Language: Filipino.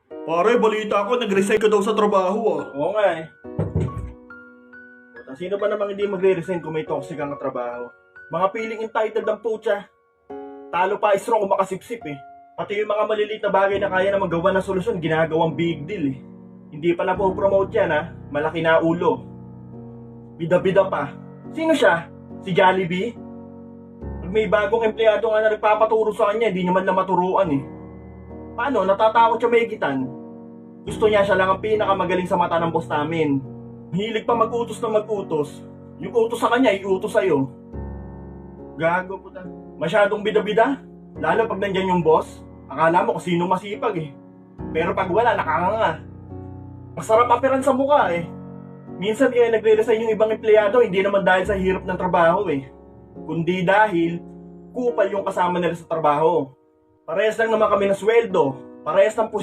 Pare, balita ko, nag-resign ka daw sa trabaho ah. Oo nga eh. Puta, sino ba namang hindi magre-resign kung may toxic ang trabaho? Mga feeling entitled ang putya. Talo pa isro kung makasipsip eh. Pati yung mga maliliit na bagay na kaya na magawa ng solusyon, ginagawang big deal eh. Hindi pa na po promote yan ha. Malaki na ulo. Bida-bida pa. Sino siya? Si Jollibee? Pag may bagong empleyado nga na nagpapaturo sa kanya, hindi naman na maturuan eh. Paano? Natatakot siya mahigitan? Gusto niya siya lang ang pinakamagaling sa mata ng boss namin. Hilig pa mag-utos na mag-utos. Yung utos sa kanya, iutos sa'yo. Gago puta. Masyadong bida-bida. Lalo pag nandyan yung boss, akala mo kung sino masipag eh. Pero pag wala, nakanganga. Masarap aperan sa mukha eh. Minsan kaya nagre-resign yung ibang empleyado, hindi naman dahil sa hirap ng trabaho eh. Kundi dahil kupal yung kasama nila sa trabaho. Parehas lang naman kami ng sweldo. Parehas ng posisyon.